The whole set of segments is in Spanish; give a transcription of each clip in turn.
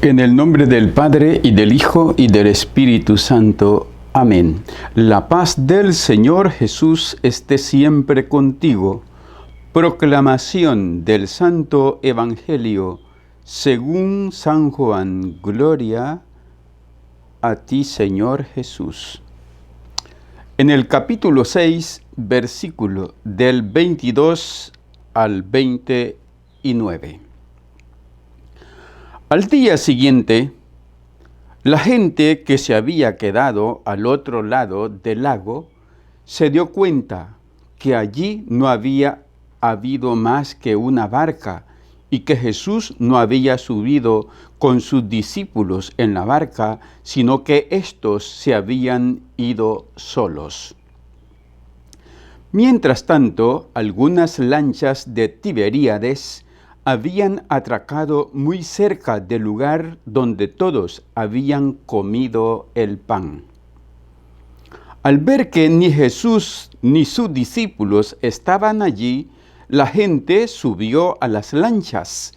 En el nombre del Padre, y del Hijo, y del Espíritu Santo. Amén. La paz del Señor Jesús esté siempre contigo. Proclamación del Santo Evangelio según San Juan. Gloria a ti, Señor Jesús. En el capítulo 6, versículo del 22 al 29. Al día siguiente, la gente que se había quedado al otro lado del lago se dio cuenta que allí no había habido más que una barca y que Jesús no había subido con sus discípulos en la barca, sino que éstos se habían ido solos. Mientras tanto, algunas lanchas de Tiberíades habían atracado muy cerca del lugar donde todos habían comido el pan. Al ver que ni Jesús ni sus discípulos estaban allí, la gente subió a las lanchas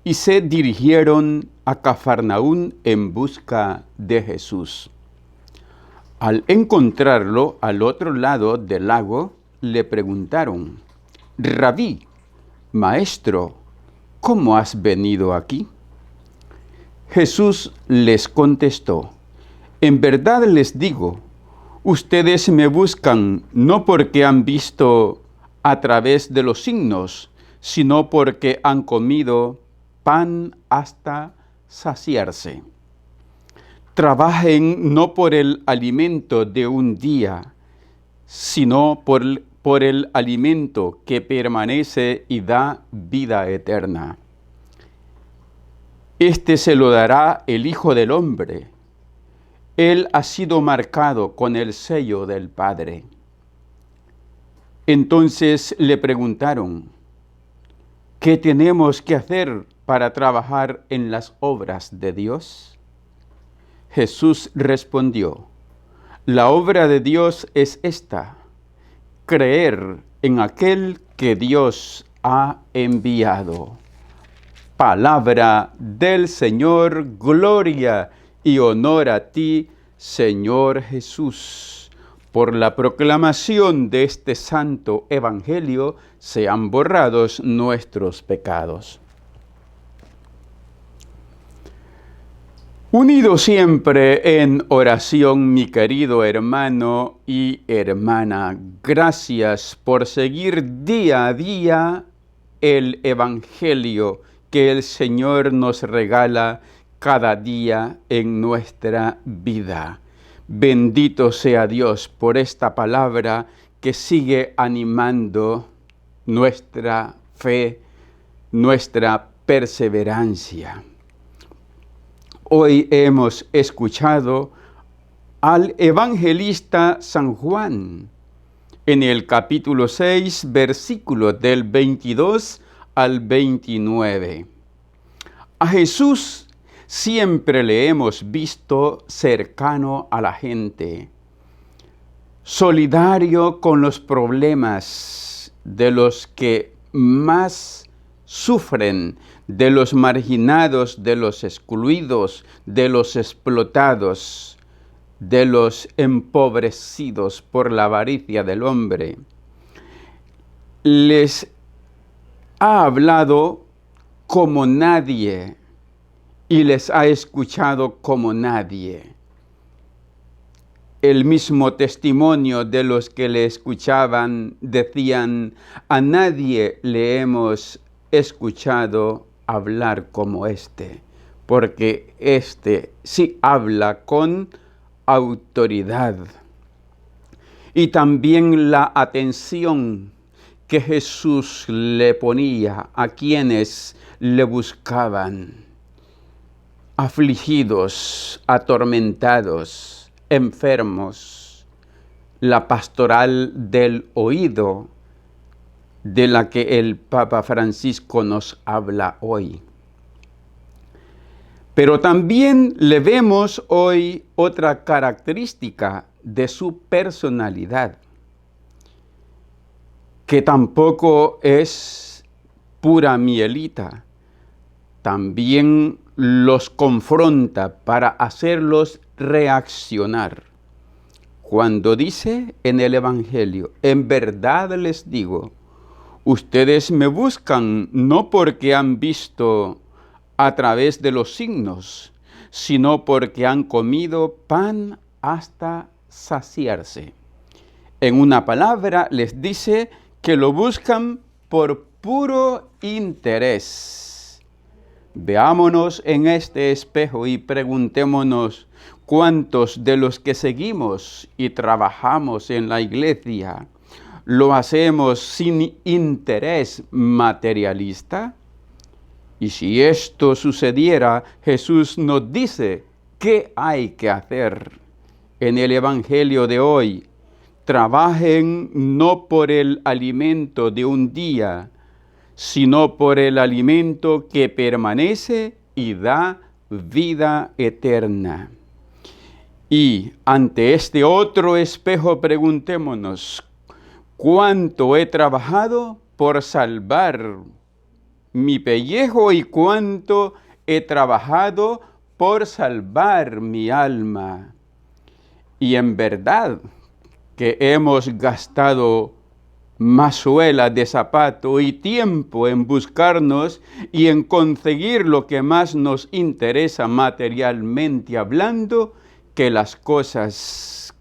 y se dirigieron a Cafarnaún en busca de Jesús. Al encontrarlo al otro lado del lago, le preguntaron: «Rabí, maestro, ¿cómo has venido aquí?». Jesús les contestó: «En verdad les digo, ustedes me buscan no porque han visto a través de los signos, sino porque han comido pan hasta saciarse. Trabajen no por el alimento de un día, sino por el alimento que permanece y da vida eterna. Este se lo dará el Hijo del Hombre. Él ha sido marcado con el sello del Padre». Entonces le preguntaron: «¿Qué tenemos que hacer para trabajar en las obras de Dios?». Jesús respondió: «La obra de Dios es esta: creer en aquel que Dios ha enviado». Palabra del Señor. Gloria y honor a ti, Señor Jesús. Por la proclamación de este santo evangelio sean borrados nuestros pecados. Unido siempre en oración, mi querido hermano y hermana, gracias por seguir día a día el evangelio que el Señor nos regala cada día en nuestra vida. Bendito sea Dios por esta palabra que sigue animando nuestra fe, nuestra perseverancia. Hoy hemos escuchado al evangelista San Juan en el capítulo 6, versículos del 22 al 29. A Jesús siempre le hemos visto cercano a la gente, solidario con los problemas de los que más sufren, de los marginados, de los excluidos, de los explotados, de los empobrecidos por la avaricia del hombre. Les ha hablado como nadie y les ha escuchado como nadie. El mismo testimonio de los que le escuchaban decían: «A nadie le hemos escuchado hablar como este, porque este sí habla con autoridad». Y también la atención que Jesús le ponía a quienes le buscaban, afligidos, atormentados, enfermos, la pastoral del oído de la que el Papa Francisco nos habla hoy. Pero también le vemos hoy otra característica de su personalidad, que tampoco es pura mielita. También los confronta para hacerlos reaccionar. Cuando dice en el Evangelio, en verdad les digo, ustedes me buscan no porque han visto a través de los signos, sino porque han comido pan hasta saciarse. En una palabra les dice que lo buscan por puro interés. Veámonos en este espejo y preguntémonos cuántos de los que seguimos y trabajamos en la iglesia lo hacemos sin interés materialista. Y si esto sucediera, Jesús nos dice qué hay que hacer. En el Evangelio de hoy, trabajen no por el alimento de un día, sino por el alimento que permanece y da vida eterna. Y ante este otro espejo preguntémonos, ¿cuánto he trabajado por salvar mi pellejo y cuánto he trabajado por salvar mi alma? Y en verdad que hemos gastado más suelas de zapato y tiempo en buscarnos y en conseguir lo que más nos interesa materialmente hablando que las cosas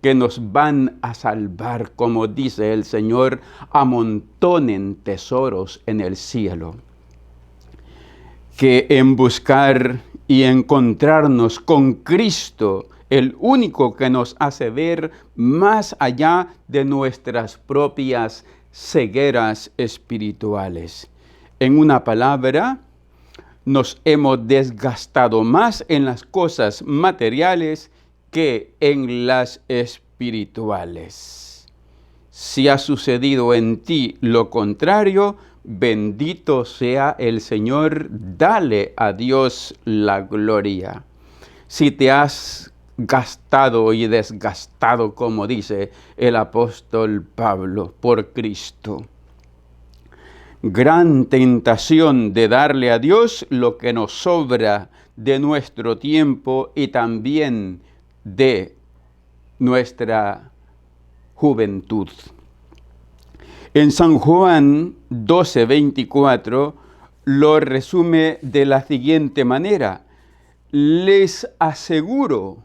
que nos van a salvar, como dice el Señor, amontonen tesoros en el cielo. Que en buscar y encontrarnos con Cristo, el único que nos hace ver más allá de nuestras propias cegueras espirituales. En una palabra, nos hemos desgastado más en las cosas materiales que en las espirituales. Si ha sucedido en ti lo contrario, bendito sea el Señor, dale a Dios la gloria. Si te has gastado y desgastado, como dice el apóstol Pablo, por Cristo. Gran tentación de darle a Dios lo que nos sobra de nuestro tiempo y también de nuestra juventud. En San Juan 12:24 lo resume de la siguiente manera: les aseguro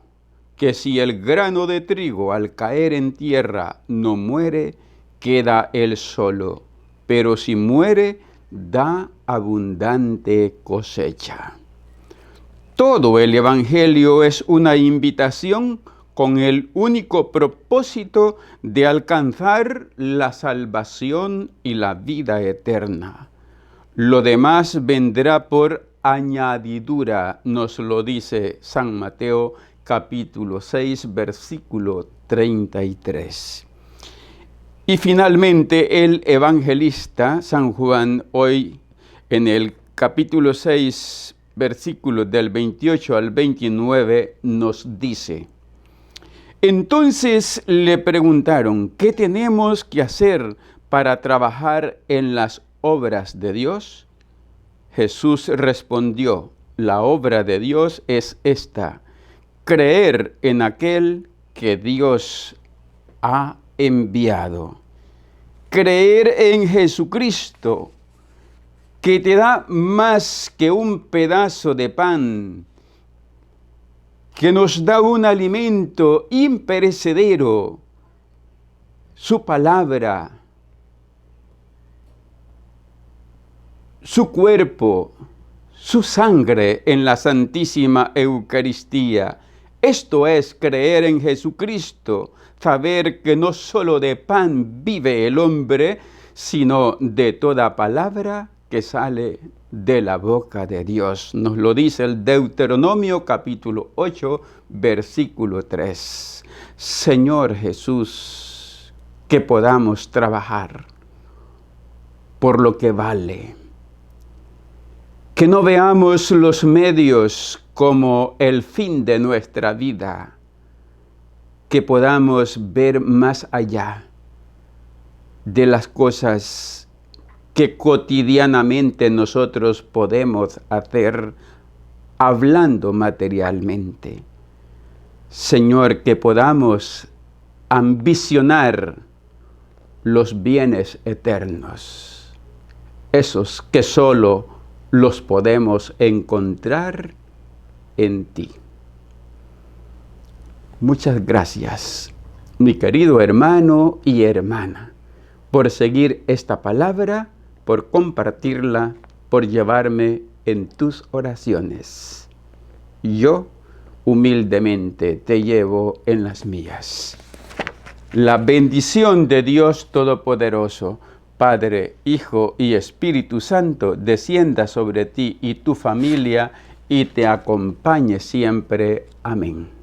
que si el grano de trigo al caer en tierra no muere, queda él solo, pero si muere, da abundante cosecha. Todo el Evangelio es una invitación con el único propósito de alcanzar la salvación y la vida eterna. Lo demás vendrá por añadidura, nos lo dice San Mateo capítulo 6, versículo 33. Y finalmente el evangelista San Juan, hoy en el capítulo 6, versículos del 28 al 29, nos dice: entonces le preguntaron, ¿qué tenemos que hacer para trabajar en las obras de Dios? Jesús respondió, la obra de Dios es esta: creer en aquel que Dios ha enviado. Creer en Jesucristo, que te da más que un pedazo de pan, que nos da un alimento imperecedero, su palabra, su cuerpo, su sangre en la Santísima Eucaristía. Esto es creer en Jesucristo, saber que no solo de pan vive el hombre, sino de toda palabra que sale de la boca de Dios. Nos lo dice el Deuteronomio capítulo 8, versículo 3. Señor Jesús, que podamos trabajar por lo que vale. Que no veamos los medios como el fin de nuestra vida, que podamos ver más allá de las cosas que cotidianamente nosotros podemos hacer hablando materialmente. Señor, que podamos ambicionar los bienes eternos, esos que solo los podemos encontrar en ti. Muchas gracias, mi querido hermano y hermana, por seguir esta palabra, por compartirla, por llevarme en tus oraciones. Yo humildemente te llevo en las mías. La bendición de Dios Todopoderoso, Padre, Hijo y Espíritu Santo, descienda sobre ti y tu familia y te acompañe siempre. Amén.